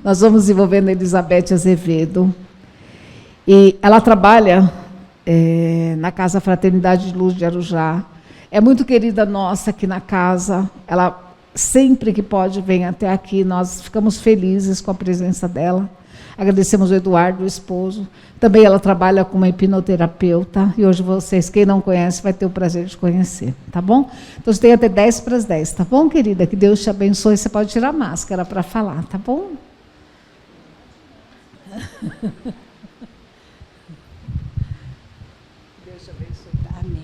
Nós vamos desenvolvendo a Elizabeth Azevedo. E ela trabalha na Casa Fraternidade de Luz de Arujá. É muito querida nossa aqui na casa. Ela, sempre que pode, vem até aqui. Nós ficamos felizes com a presença dela. Agradecemos o Eduardo, o esposo. Também ela trabalha como hipnoterapeuta. E hoje vocês, quem não conhece, vai ter o prazer de conhecer. Tá bom? Então, você tem até 10 para as 10. Tá bom, querida? Que Deus te abençoe. Você pode tirar a máscara para falar. Tá bom? Deus te abençoe. Amém.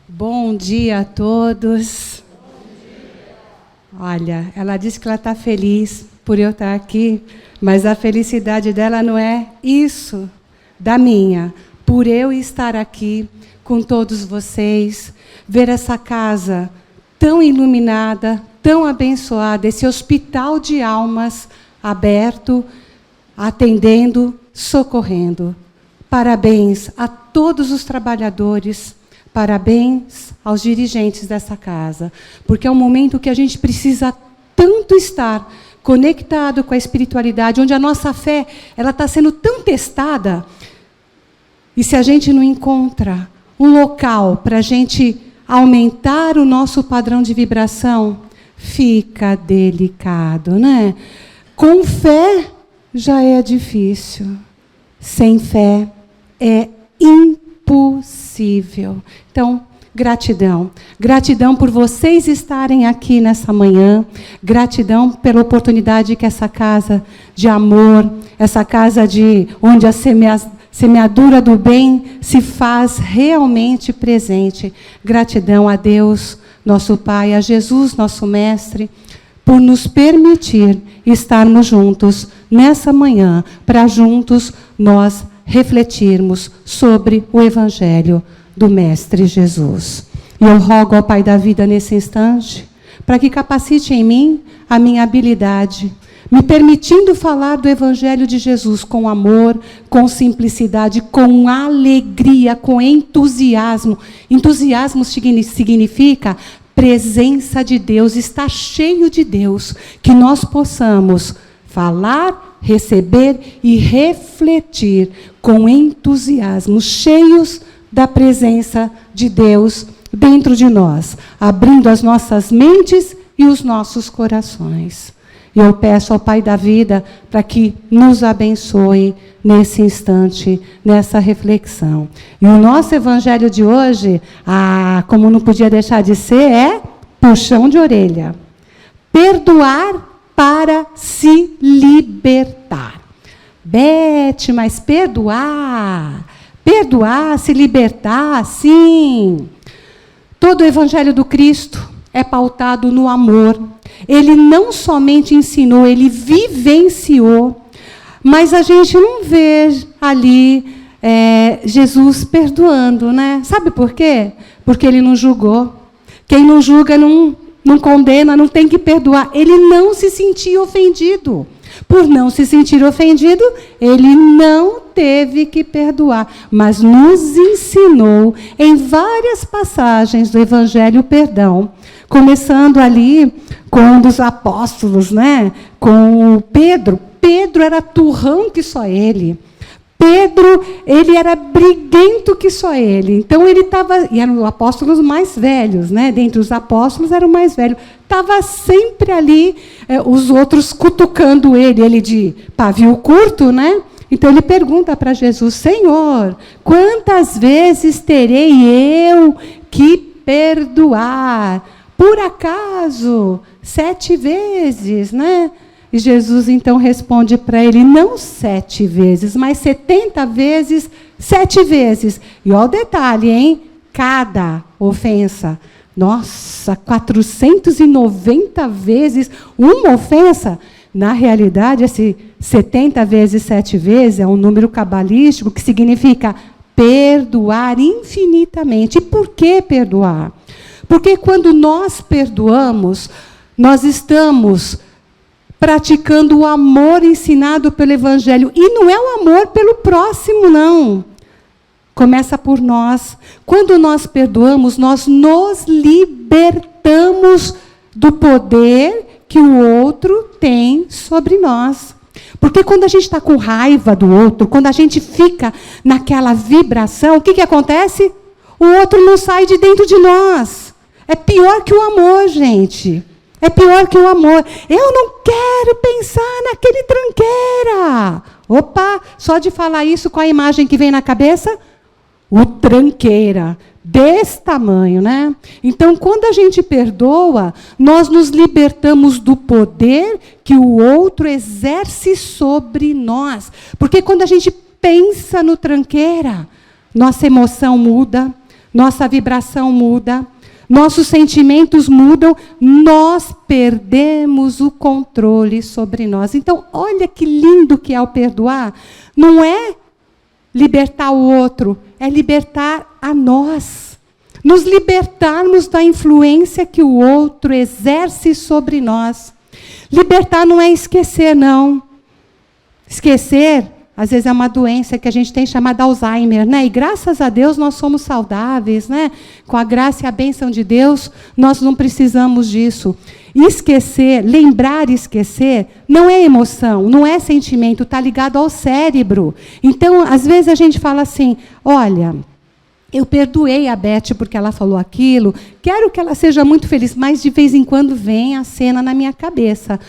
Bom dia a todos. Olha, ela disse que ela está feliz por eu estar aqui, mas a felicidade dela não é isso da minha. Por eu estar aqui com todos vocês, ver essa casa tão iluminada, tão abençoada, esse hospital de almas aberto, atendendo, socorrendo. Parabéns a todos os trabalhadores, parabéns aos dirigentes dessa casa, porque é um momento que a gente precisa tanto estar conectado com a espiritualidade, onde a nossa fé ela está sendo tão testada, e se a gente não encontra um local para a gente aumentar o nosso padrão de vibração, fica delicado, né? Com fé já é difícil, sem fé é impossível. Então, gratidão. Gratidão por vocês estarem aqui nessa manhã. Gratidão pela oportunidade que essa casa de amor, essa casa onde a semeadura do bem se faz realmente presente. Gratidão a Deus, nosso Pai, a Jesus, nosso Mestre, por nos permitir estarmos juntos nessa manhã, para juntos nós refletirmos sobre o Evangelho do Mestre Jesus. E eu rogo ao Pai da vida nesse instante, para que capacite em mim a minha habilidade, me permitindo falar do Evangelho de Jesus com amor, com simplicidade, com alegria, com entusiasmo. Entusiasmo significa presença de Deus, está cheio de Deus, que nós possamos falar, receber e refletir com entusiasmo, cheios da presença de Deus dentro de nós, abrindo as nossas mentes e os nossos corações. E eu peço ao Pai da vida para que nos abençoe nesse instante, nessa reflexão. E o nosso evangelho de hoje, como não podia deixar de ser, é puxão de orelha. Perdoar para se libertar. Beth, mas perdoar, se libertar, sim. Todo o evangelho do Cristo é pautado no amor. Ele não somente ensinou, ele vivenciou. Mas a gente não vê ali Jesus perdoando, né? Sabe por quê? Porque ele não julgou. Quem não julga não condena, não tem que perdoar. Ele não se sentia ofendido. Por não se sentir ofendido, ele não teve que perdoar. Mas nos ensinou em várias passagens do Evangelho o perdão. Começando ali com um dos apóstolos, né? Com o Pedro. Pedro era turrão que só ele. Pedro, ele era briguento que só ele. Então, ele estava... E eram os apóstolos mais velhos, né? Dentre os apóstolos, era o mais velho. Estava sempre ali, os outros cutucando ele. Ele de pavio curto, né? Então, ele pergunta para Jesus, Senhor, quantas vezes terei eu que perdoar? Por acaso, 7 vezes, né? E Jesus, então, responde para ele, não 7 vezes, mas 70 vezes, 7 vezes. E olha o detalhe, hein? Cada ofensa. Nossa, 490 vezes uma ofensa. Na realidade, esse 70 vezes 7 vezes é um número cabalístico que significa perdoar infinitamente. E por que perdoar? Porque quando nós perdoamos, nós estamos praticando o amor ensinado pelo Evangelho. E não é o amor pelo próximo, não. Começa por nós. Quando nós perdoamos, nós nos libertamos do poder que o outro tem sobre nós. Porque quando a gente está com raiva do outro, quando a gente fica naquela vibração, o que acontece? O outro não sai de dentro de nós. É pior que o amor, gente. É pior que o amor. Eu não quero pensar naquele tranqueira. Opa, só de falar isso, qual a imagem que vem na cabeça? O tranqueira. Desse tamanho, né? Então, quando a gente perdoa, nós nos libertamos do poder que o outro exerce sobre nós. Porque quando a gente pensa no tranqueira, nossa emoção muda, nossa vibração muda, nossos sentimentos mudam, nós perdemos o controle sobre nós. Então, olha que lindo que é o perdoar. Não é libertar o outro, é libertar a nós. Nos libertarmos da influência que o outro exerce sobre nós. Libertar não é esquecer, não. Esquecer, às vezes, é uma doença que a gente tem chamada Alzheimer, né? E graças a Deus nós somos saudáveis, né? Com a graça e a bênção de Deus, nós não precisamos disso. Esquecer, lembrar e esquecer, não é emoção, não é sentimento, está ligado ao cérebro. Então, às vezes a gente fala assim, olha, eu perdoei a Beth porque ela falou aquilo, quero que ela seja muito feliz, mas de vez em quando vem a cena na minha cabeça.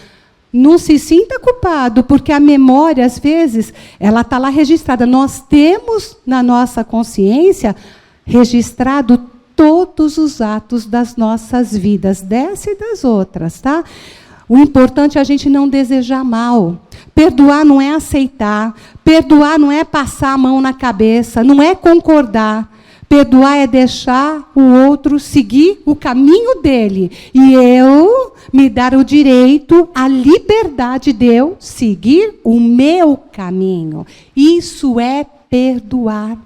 Não se sinta culpado, porque a memória, às vezes, ela está lá registrada. Nós temos na nossa consciência registrado todos os atos das nossas vidas, dessa e das outras, tá? O importante é a gente não desejar mal. Perdoar não é aceitar. Perdoar não é passar a mão na cabeça, não é concordar. Perdoar é deixar o outro seguir o caminho dele. E eu me dar o direito, a liberdade de eu seguir o meu caminho. Isso é perdoar.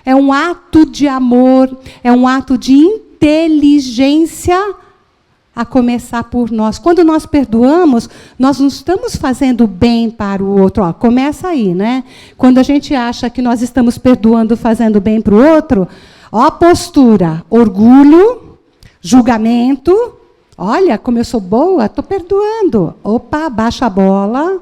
É um ato de amor, é um ato de inteligência, a começar por nós. Quando nós perdoamos, nós não estamos fazendo bem para o outro. Ó, começa aí, né? Quando a gente acha que nós estamos perdoando, fazendo bem para o outro, ó a postura, orgulho, julgamento. Olha, como eu sou boa, estou perdoando. Opa, baixa a bola,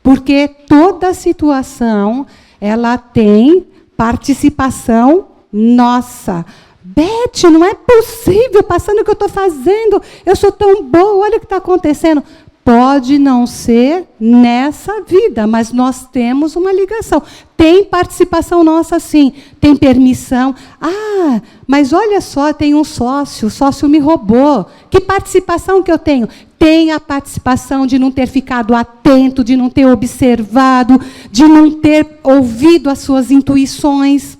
porque toda situação, ela tem participação nossa. Beth, não é possível, passando o que eu estou fazendo, eu sou tão boa, olha o que está acontecendo. Pode não ser nessa vida, mas nós temos uma ligação. Tem participação nossa, sim. Tem permissão. Ah, mas olha só, tem um sócio, o sócio me roubou. Que participação que eu tenho? Tem a participação de não ter ficado atento, de não ter observado, de não ter ouvido as suas intuições.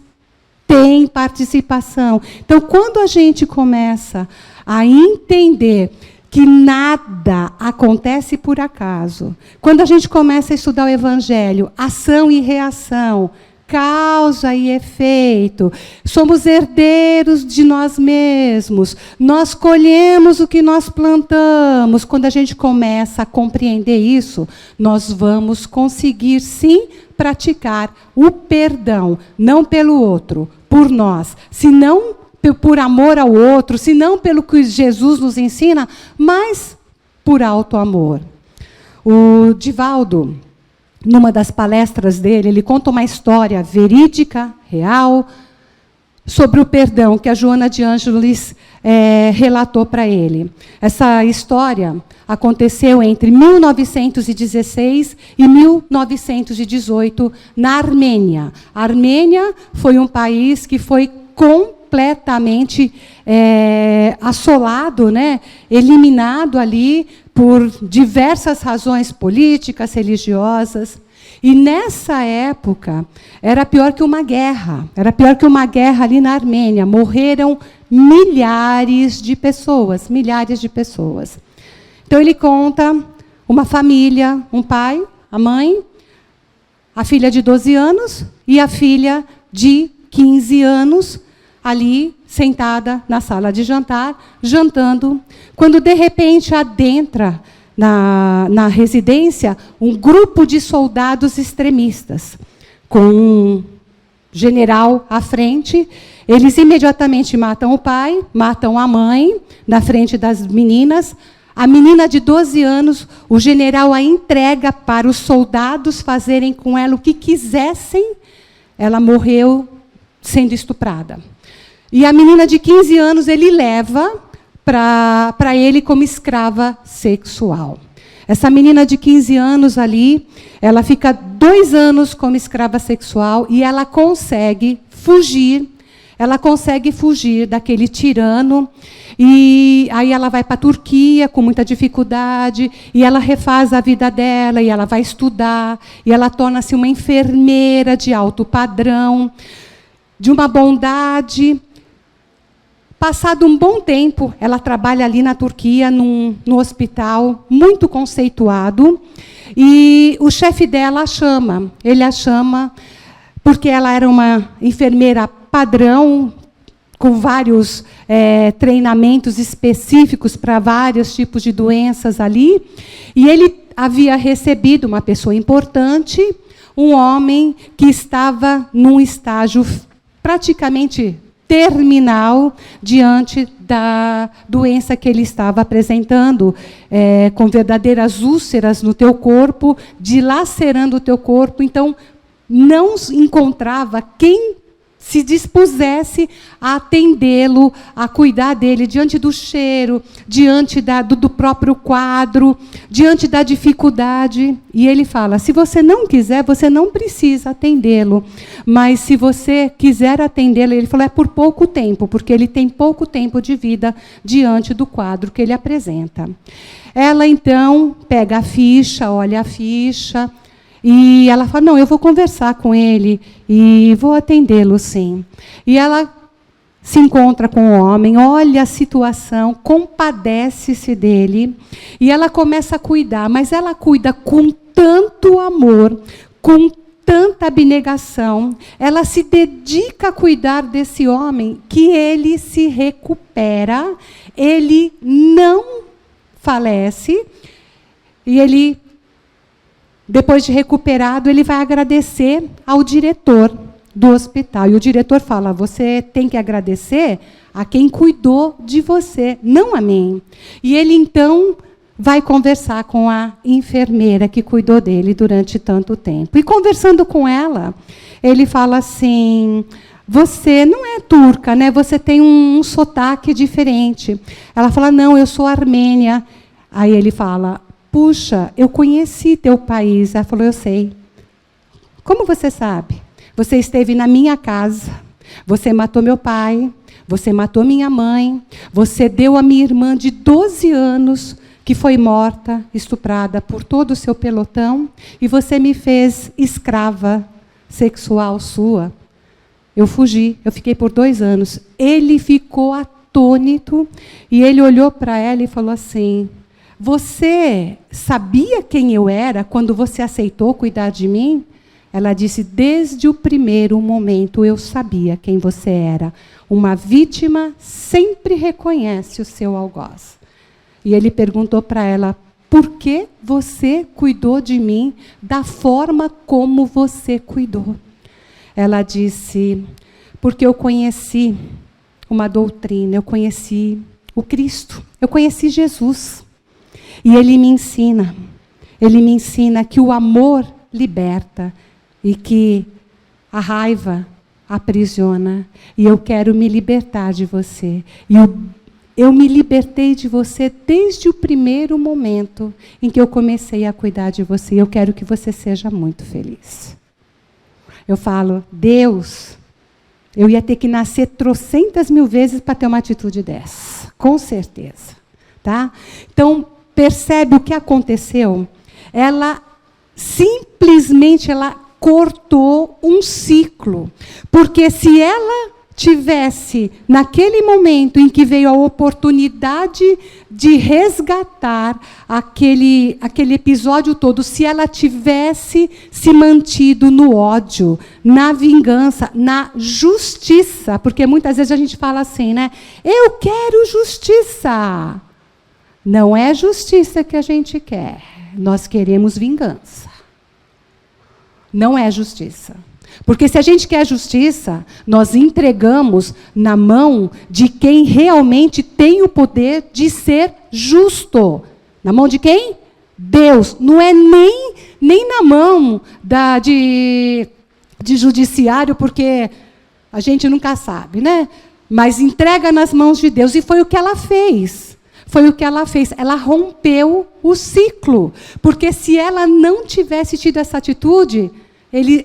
Tem participação. Então, quando a gente começa a entender que nada acontece por acaso, quando a gente começa a estudar o Evangelho, ação e reação, causa e efeito, somos herdeiros de nós mesmos, nós colhemos o que nós plantamos. Quando a gente começa a compreender isso, nós vamos conseguir, sim, praticar o perdão, não pelo outro, por nós, senão por amor ao outro, senão pelo que Jesus nos ensina, mas por alto amor. O Divaldo, numa das palestras dele, ele conta uma história verídica, real, sobre o perdão que a Joana de Ângeles relatou para ele. Essa história aconteceu entre 1916 e 1918, na Armênia. A Armênia foi um país que foi completamente assolado, né, eliminado ali por diversas razões políticas, religiosas. E nessa época era pior que uma guerra. Era pior que uma guerra ali na Armênia. Morreram milhares de pessoas, milhares de pessoas. Então ele conta uma família, um pai, a mãe, a filha de 12 anos e a filha de 15 anos, ali, sentada na sala de jantar, jantando, quando, de repente, adentra na residência um grupo de soldados extremistas, com um general à frente. Eles imediatamente matam o pai, matam a mãe, na frente das meninas, A menina de 12 anos, o general a entrega para os soldados fazerem com ela o que quisessem. Ela morreu sendo estuprada. E a menina de 15 anos, ele leva para ele como escrava sexual. Essa menina de 15 anos ali, ela fica 2 anos como escrava sexual e ela consegue fugir. Ela consegue fugir daquele tirano. E aí ela vai para a Turquia com muita dificuldade, e ela refaz a vida dela, e ela vai estudar, e ela torna-se uma enfermeira de alto padrão, de uma bondade. Passado um bom tempo, ela trabalha ali na Turquia, no hospital, muito conceituado, e o chefe dela a chama. Ele a chama porque ela era uma enfermeira padrão, com vários treinamentos específicos para vários tipos de doenças ali. E ele havia recebido uma pessoa importante, um homem que estava num estágio praticamente terminal diante da doença que ele estava apresentando, com verdadeiras úlceras no teu corpo, dilacerando o teu corpo. Então, não encontrava quem se dispusesse a atendê-lo, a cuidar dele, diante do cheiro, diante do próprio quadro, diante da dificuldade. E ele fala, se você não quiser, você não precisa atendê-lo. Mas se você quiser atendê-lo, ele falou, é por pouco tempo, porque ele tem pouco tempo de vida diante do quadro que ele apresenta. Ela, então, pega a ficha, olha a ficha, e ela fala, não, eu vou conversar com ele e vou atendê-lo, sim. E ela se encontra com o homem, olha a situação, compadece-se dele, e ela começa a cuidar, mas ela cuida com tanto amor, com tanta abnegação, ela se dedica a cuidar desse homem, que ele se recupera, ele não falece, e ele, depois de recuperado, ele vai agradecer ao diretor do hospital. E o diretor fala, você tem que agradecer a quem cuidou de você, não a mim. E ele, então, vai conversar com a enfermeira que cuidou dele durante tanto tempo. E conversando com ela, ele fala assim, você não é turca, né? Você tem um sotaque diferente. Ela fala, não, eu sou armênia. Aí ele fala, puxa, eu conheci teu país. Ela falou, eu sei. Como você sabe? Você esteve na minha casa, você matou meu pai, você matou minha mãe, você deu a minha irmã de 12 anos, que foi morta, estuprada por todo o seu pelotão, e você me fez escrava sexual sua. Eu fugi, eu fiquei por 2 anos. Ele ficou atônito, e ele olhou para ela e falou assim, você sabia quem eu era quando você aceitou cuidar de mim? Ela disse, desde o primeiro momento eu sabia quem você era. Uma vítima sempre reconhece o seu algoz. E ele perguntou para ela, por que você cuidou de mim da forma como você cuidou? Ela disse, porque eu conheci uma doutrina, eu conheci o Cristo, eu conheci Jesus. E ele me ensina que o amor liberta e que a raiva aprisiona. E eu quero me libertar de você. E eu me libertei de você desde o primeiro momento em que eu comecei a cuidar de você. Eu quero que você seja muito feliz. Eu falo, Deus, eu ia ter que nascer trocentas mil vezes para ter uma atitude dessa. Com certeza. Tá? Então, percebe o que aconteceu? Ela simplesmente cortou um ciclo. Porque se ela tivesse, naquele momento em que veio a oportunidade de resgatar aquele episódio todo, se ela tivesse se mantido no ódio, na vingança, na justiça, porque muitas vezes a gente fala assim, né? Eu quero justiça. Não é justiça que a gente quer. Nós queremos vingança. Não é justiça. Porque se a gente quer justiça, nós entregamos na mão de quem realmente tem o poder de ser justo. Na mão de quem? Deus. Não é nem na mão de judiciário, porque a gente nunca sabe, né? Mas entrega nas mãos de Deus. E foi o que ela fez. Foi o que ela fez. Ela rompeu o ciclo. Porque se ela não tivesse tido essa atitude,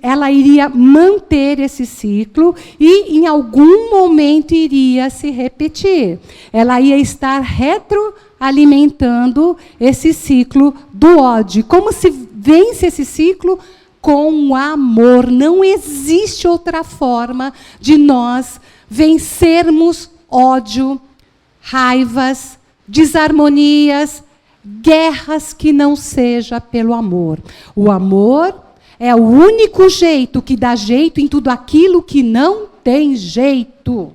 ela iria manter esse ciclo e, em algum momento, iria se repetir. Ela ia estar retroalimentando esse ciclo do ódio. Como se vence esse ciclo? Com amor. Não existe outra forma de nós vencermos ódio, raivas, desarmonias, guerras que não seja pelo amor. O amor é o único jeito que dá jeito em tudo aquilo que não tem jeito.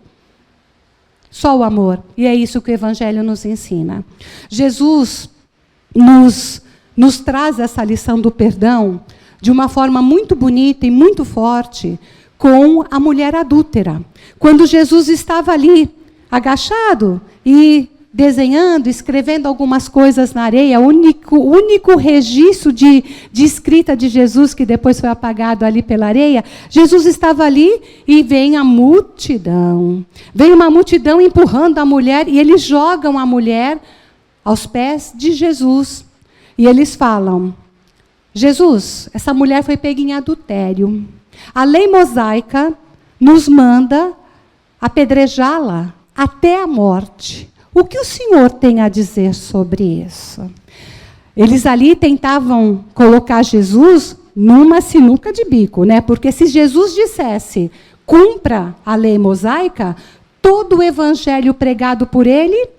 Só o amor. E é isso que o Evangelho nos ensina. Jesus nos traz essa lição do perdão de uma forma muito bonita e muito forte com a mulher adúltera. Quando Jesus estava ali, agachado e desenhando, escrevendo algumas coisas na areia, o único registro de escrita de Jesus, que depois foi apagado ali pela areia, Jesus estava ali e vem a multidão. Vem uma multidão empurrando a mulher, e eles jogam a mulher aos pés de Jesus. E eles falam: Jesus, essa mulher foi pega em adultério. A lei mosaica nos manda apedrejá-la até a morte. O que o Senhor tem a dizer sobre isso? Eles ali tentavam colocar Jesus numa sinuca de bico, né? Porque se Jesus dissesse, cumpra a lei mosaica, todo o evangelho pregado por ele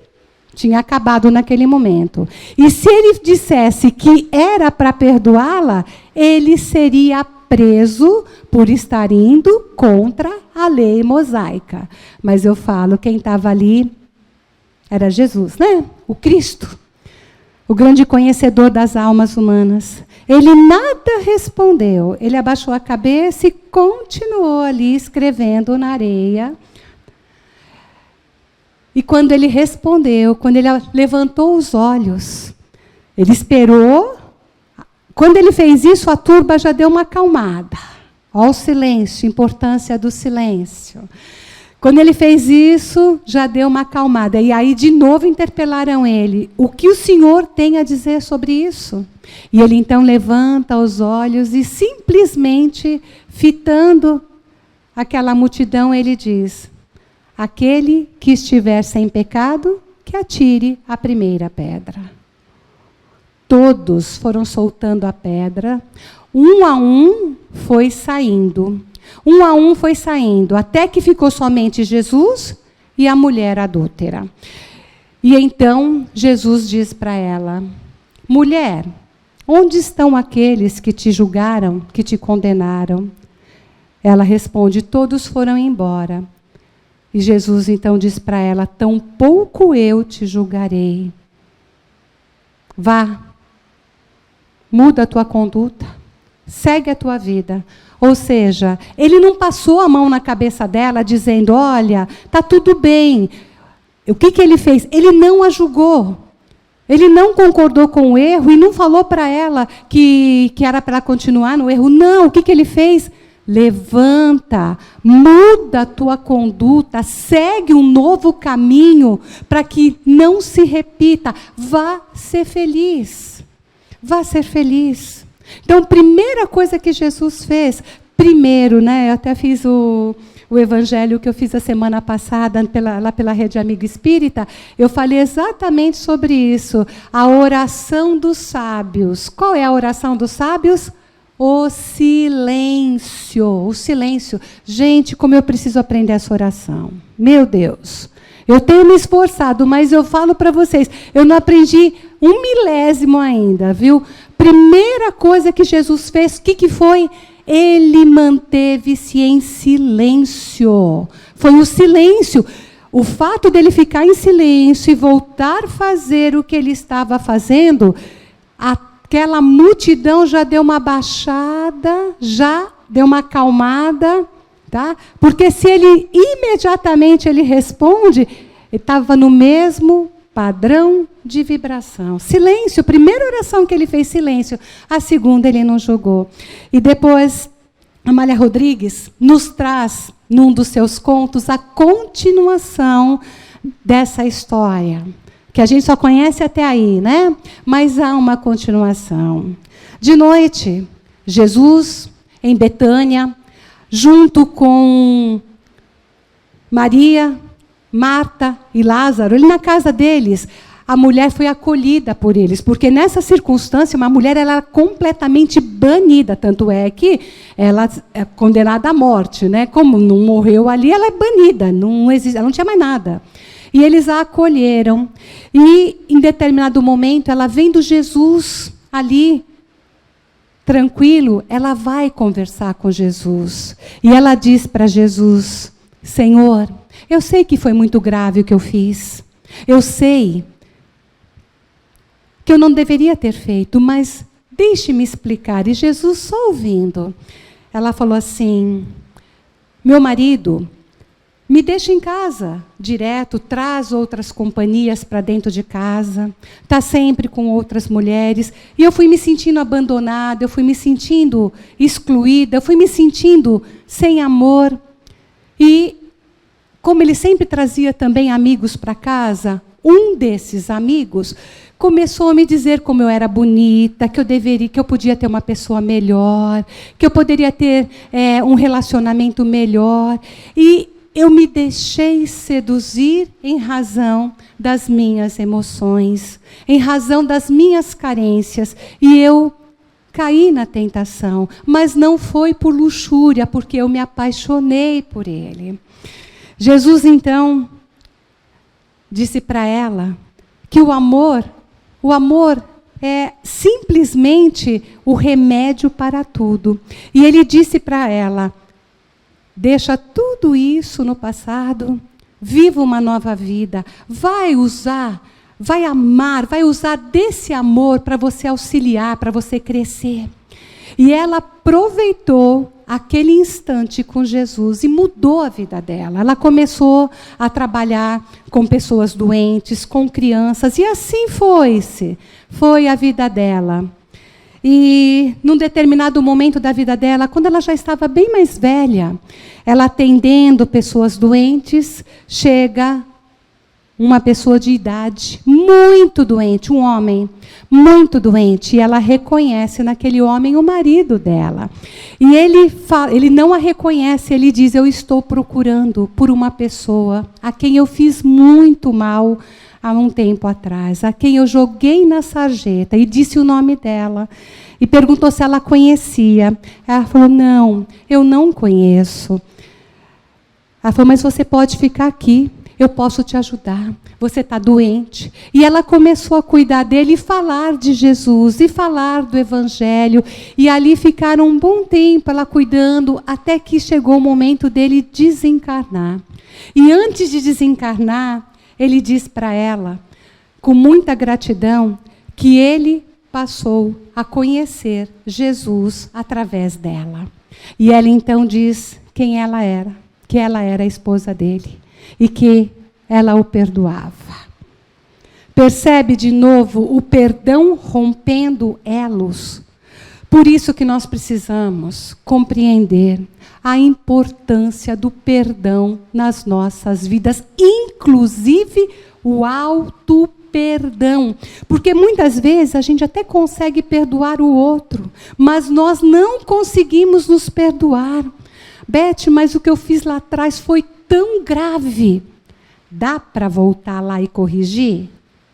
tinha acabado naquele momento. E se ele dissesse que era para perdoá-la, ele seria preso por estar indo contra a lei mosaica. Mas eu falo, quem estava ali era Jesus, né? O Cristo, o grande conhecedor das almas humanas. Ele nada respondeu. Ele abaixou a cabeça e continuou ali escrevendo na areia. E quando ele respondeu, quando ele levantou os olhos, ele esperou. Quando ele fez isso, a turba já deu uma acalmada. Olha o silêncio, a importância do silêncio. Quando ele fez isso, já deu uma acalmada. E aí, de novo, interpelaram ele. O que o Senhor tem a dizer sobre isso? E ele, então, levanta os olhos e, simplesmente, fitando aquela multidão, ele diz: aquele que estiver sem pecado, que atire a primeira pedra. Todos foram soltando a pedra. Um a um foi saindo. Um a um foi saindo, até que ficou somente Jesus e a mulher adúltera. E então Jesus diz para ela: mulher, onde estão aqueles que te julgaram, que te condenaram? Ela responde: todos foram embora. E Jesus então diz para ela: tampouco eu te julgarei. Vá, muda a tua conduta, segue a tua vida. Ou seja, ele não passou a mão na cabeça dela dizendo: olha, está tudo bem. O que ele fez? Ele não a julgou. Ele não concordou com o erro e não falou para ela que era para ela continuar no erro. Não, o que ele fez? Levanta, muda a tua conduta, segue um novo caminho para que não se repita. Vá ser feliz. Vá ser feliz. Então, primeira coisa que Jesus fez, primeiro, né, eu até fiz o evangelho que eu fiz a semana passada lá pela Rede Amigo Espírita, eu falei exatamente sobre isso, a oração dos sábios. Qual é a oração dos sábios? O silêncio, o silêncio. Gente, como eu preciso aprender essa oração. Meu Deus. Eu tenho me esforçado, mas eu falo para vocês, eu não aprendi 1/1000 ainda, viu? Primeira coisa que Jesus fez, o que foi? Ele manteve-se em silêncio. Foi o silêncio. O fato dele ficar em silêncio e voltar a fazer o que ele estava fazendo, aquela multidão já deu uma baixada, já deu uma acalmada, tá? Porque se ele imediatamente ele responde, ele estava no mesmo padrão de vibração. Silêncio, primeira oração que ele fez, silêncio. A segunda ele não jogou. E depois, Amália Rodrigues nos traz, num dos seus contos, a continuação dessa história, que a gente só conhece até aí, né? Mas há uma continuação. De noite, Jesus, em Betânia, junto com Maria, Marta e Lázaro, ele na casa deles, a mulher foi acolhida por eles, porque nessa circunstância, uma mulher ela era completamente banida, tanto é que ela é condenada à morte, né? Como não morreu ali, ela é banida, não existe, ela não tinha mais nada. E eles a acolheram, e em determinado momento, ela vendo Jesus ali, tranquilo, ela vai conversar com Jesus, e ela diz para Jesus: Senhor, eu sei que foi muito grave o que eu fiz, eu sei que eu não deveria ter feito, mas deixe-me explicar. E Jesus, só ouvindo, ela falou assim: meu marido me deixa em casa direto, traz outras companhias para dentro de casa, está sempre com outras mulheres, e eu fui me sentindo abandonada, eu fui me sentindo excluída, eu fui me sentindo sem amor. E como ele sempre trazia também amigos para casa, um desses amigos começou a me dizer como eu era bonita, que eu podia ter uma pessoa melhor, que eu poderia ter um relacionamento melhor. E eu me deixei seduzir em razão das minhas emoções, em razão das minhas carências. E eu caí na tentação, mas não foi por luxúria, porque eu me apaixonei por ele. Jesus, então, disse para ela que o amor é simplesmente o remédio para tudo. E ele disse para ela: deixa tudo isso no passado, viva uma nova vida, vai amar, vai usar desse amor para você auxiliar, para você crescer. E ela aproveitou aquele instante com Jesus e mudou a vida dela. Ela começou a trabalhar com pessoas doentes, com crianças, e assim foi a vida dela. E num determinado momento da vida dela, quando ela já estava bem mais velha, ela atendendo pessoas doentes, chega uma pessoa de idade muito doente, um homem muito doente, e ela reconhece naquele homem o marido dela. E ele não a reconhece, ele diz: eu estou procurando por uma pessoa a quem eu fiz muito mal há um tempo atrás, a quem eu joguei na sarjeta, e disse o nome dela. E perguntou se ela conhecia. Ela falou: não, eu não conheço. Ela falou: mas você pode ficar aqui, eu posso te ajudar, você está doente. E ela começou a cuidar dele e falar de Jesus, e falar do Evangelho. E ali ficaram um bom tempo, ela cuidando, até que chegou o momento dele desencarnar. E antes de desencarnar, ele diz para ela, com muita gratidão, que ele passou a conhecer Jesus através dela. E ela então diz quem ela era, que ela era a esposa dele e que ela o perdoava. Percebe de novo o perdão rompendo elos? Por isso que nós precisamos compreender a importância do perdão nas nossas vidas, inclusive o auto-perdão. Porque muitas vezes a gente até consegue perdoar o outro, mas nós não conseguimos nos perdoar. Beth, mas o que eu fiz lá atrás foi tão grave. Dá para voltar lá e corrigir?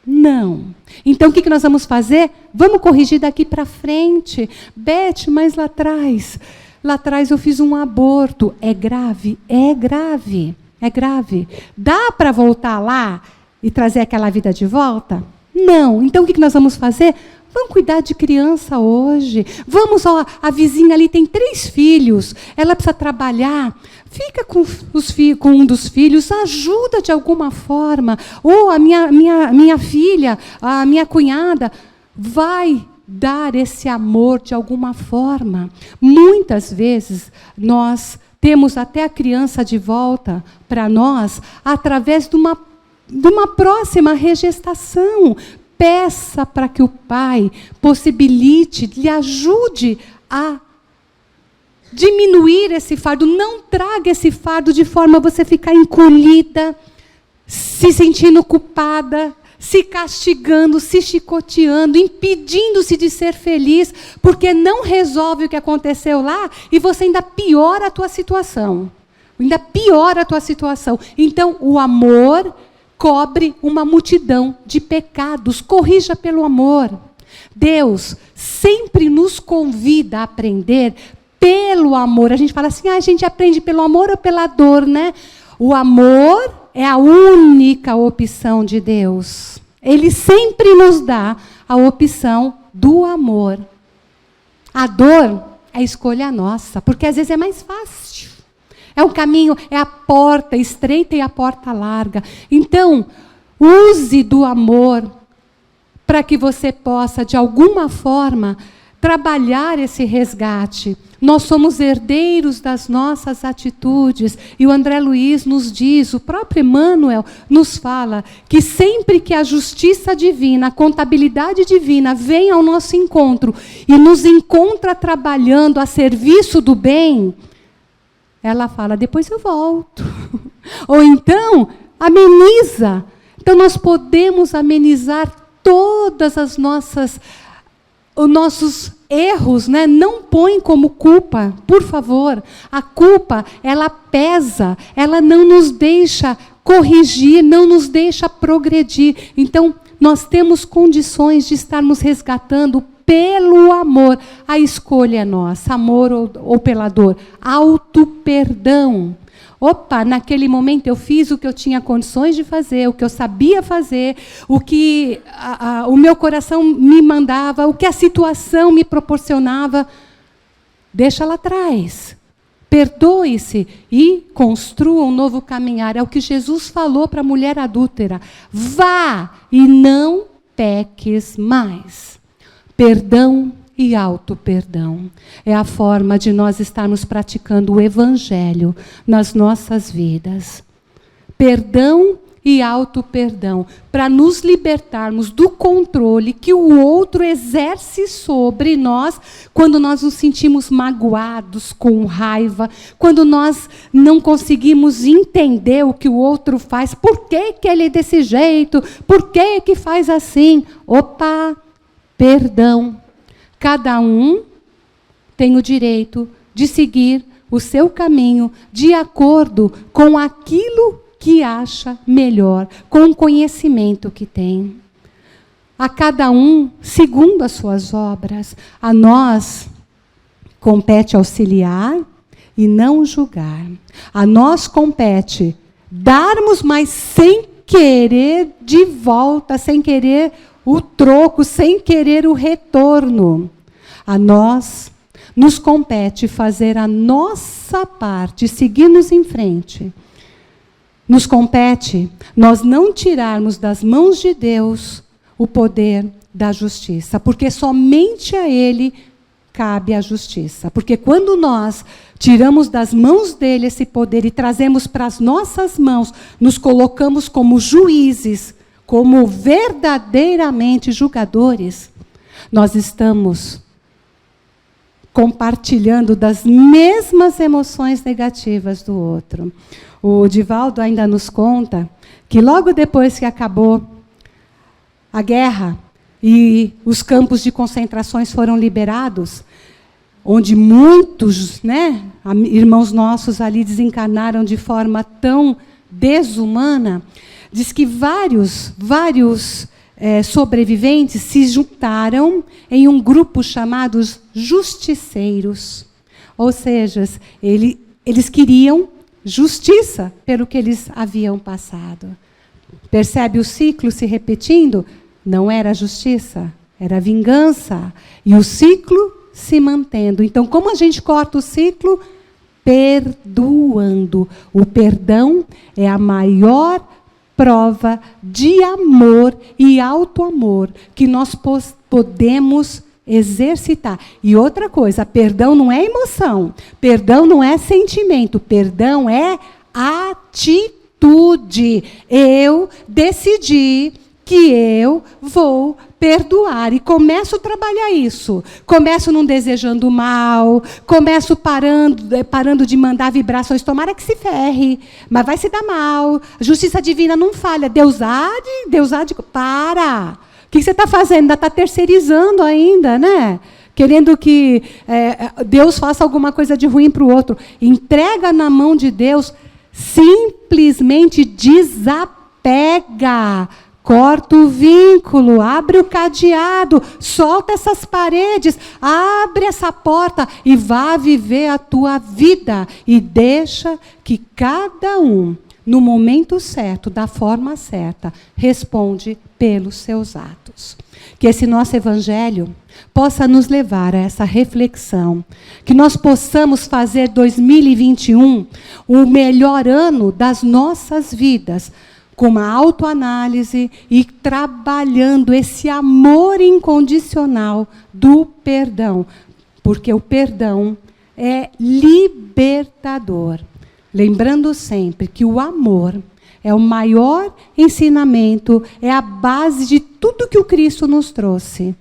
Não. Então, o que nós vamos fazer? Vamos corrigir daqui para frente. Beth, mas lá atrás eu fiz um aborto. É grave? É grave. É grave. Dá para voltar lá e trazer aquela vida de volta? Não. Então, o que nós vamos fazer? Vamos cuidar de criança hoje. Vamos, a vizinha ali tem 3 filhos. Ela precisa trabalhar. Fica com um dos filhos, ajuda de alguma forma. Ou a minha filha, a minha cunhada, vai dar esse amor de alguma forma. Muitas vezes nós temos até a criança de volta para nós através de uma próxima regestação. Peça para que o pai possibilite, lhe ajude a diminuir esse fardo. Não traga esse fardo de forma a você ficar encolhida, se sentindo culpada, se castigando, se chicoteando, impedindo-se de ser feliz, porque não resolve o que aconteceu lá e você ainda piora a tua situação. Ainda piora a tua situação. Então, o amor cobre uma multidão de pecados. Corrija pelo amor. Deus sempre nos convida a aprender pelo amor. A gente fala assim, a gente aprende pelo amor ou pela dor, né? O amor é a única opção de Deus. Ele sempre nos dá a opção do amor. A dor é escolha nossa, porque às vezes é mais fácil. É um caminho, é a porta estreita e a porta larga. Então, use do amor para que você possa, de alguma forma, trabalhar esse resgate. Nós somos herdeiros das nossas atitudes. E o André Luiz nos diz, o próprio Emmanuel nos fala, que sempre que a justiça divina, a contabilidade divina vem ao nosso encontro e nos encontra trabalhando a serviço do bem, ela fala, depois eu volto. Ou então, ameniza. Então, nós podemos amenizar todas as os nossos erros, né? Não põe como culpa, por favor. A culpa, ela pesa, ela não nos deixa corrigir, não nos deixa progredir. Então, nós temos condições de estarmos resgatando pelo amor. A escolha é nossa, amor ou pela dor. Auto-perdão. Opa, naquele momento eu fiz o que eu tinha condições de fazer, o que eu sabia fazer, o que o meu coração me mandava, o que a situação me proporcionava. Deixa lá atrás. Perdoe-se e construa um novo caminhar. É o que Jesus falou para a mulher adúltera. Vá e não peques mais. Perdão e auto-perdão. É a forma de nós estarmos praticando o Evangelho nas nossas vidas. Perdão e auto-perdão, para nos libertarmos do controle que o outro exerce sobre nós quando nós nos sentimos magoados, com raiva, quando nós não conseguimos entender o que o outro faz. Por que que ele é desse jeito? Por que que faz assim? Opa, perdão. Cada um tem o direito de seguir o seu caminho de acordo com aquilo que acha melhor, com o conhecimento que tem. A cada um, segundo as suas obras. A nós compete auxiliar e não julgar. A nós compete darmos, mas sem querer de volta, sem querer o troco, sem querer o retorno. A nós nos compete fazer a nossa parte, seguirmos em frente. Nos compete nós não tirarmos das mãos de Deus o poder da justiça, porque somente a Ele cabe a justiça. Porque quando nós tiramos das mãos dele esse poder e trazemos para as nossas mãos, nos colocamos como juízes, como verdadeiramente julgadores, nós estamos compartilhando das mesmas emoções negativas do outro. O Divaldo ainda nos conta que logo depois que acabou a guerra e os campos de concentrações foram liberados, onde muitos, irmãos nossos ali desencarnaram de forma tão desumana, diz que vários sobreviventes se juntaram em um grupo chamado justiceiros. Ou seja, eles queriam justiça pelo que eles haviam passado. Percebe o ciclo se repetindo? Não era justiça, era vingança. E o ciclo se mantendo. Então, como a gente corta o ciclo? Perdoando. O perdão é a maior prova de amor e auto-amor que nós podemos exercitar. E outra coisa, perdão não é emoção, perdão não é sentimento, perdão é atitude. Eu decidi que eu vou perdoar e começo a trabalhar isso. Começo não desejando mal, começo parando de mandar vibrações, tomara que se ferre, mas vai se dar mal. A justiça divina não falha, Deus há de, para. O que você está fazendo? Ainda está terceirizando ainda, né? Querendo que Deus faça alguma coisa de ruim para o outro. Entrega na mão de Deus, simplesmente desapega. Corta o vínculo, abre o cadeado, solta essas paredes, abre essa porta e vá viver a tua vida. E deixa que cada um, no momento certo, da forma certa, responde pelos seus atos. Que esse nosso evangelho possa nos levar a essa reflexão. Que nós possamos fazer 2021 o melhor ano das nossas vidas, com uma autoanálise e trabalhando esse amor incondicional do perdão. Porque o perdão é libertador. Lembrando sempre que o amor é o maior ensinamento, é a base de tudo que o Cristo nos trouxe.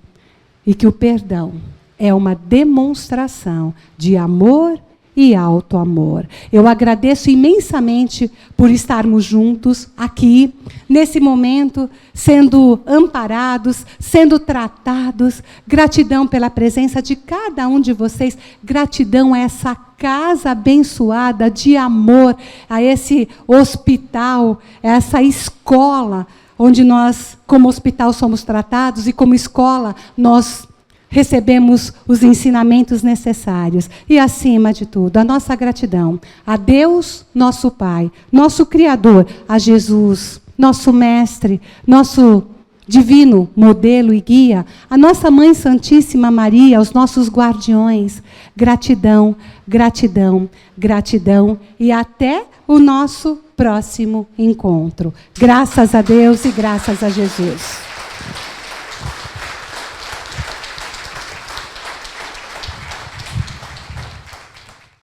E que o perdão é uma demonstração de amor e alto amor. Eu agradeço imensamente por estarmos juntos aqui, nesse momento, sendo amparados, sendo tratados. Gratidão pela presença de cada um de vocês. Gratidão a essa casa abençoada de amor, a esse hospital, essa escola, onde nós, como hospital, somos tratados e como escola, nós recebemos os ensinamentos necessários. E, acima de tudo, a nossa gratidão a Deus, nosso Pai, nosso Criador, a Jesus, nosso Mestre, nosso divino modelo e guia, a nossa Mãe Santíssima Maria, os nossos guardiões. Gratidão, gratidão, gratidão e até o nosso próximo encontro. Graças a Deus e graças a Jesus.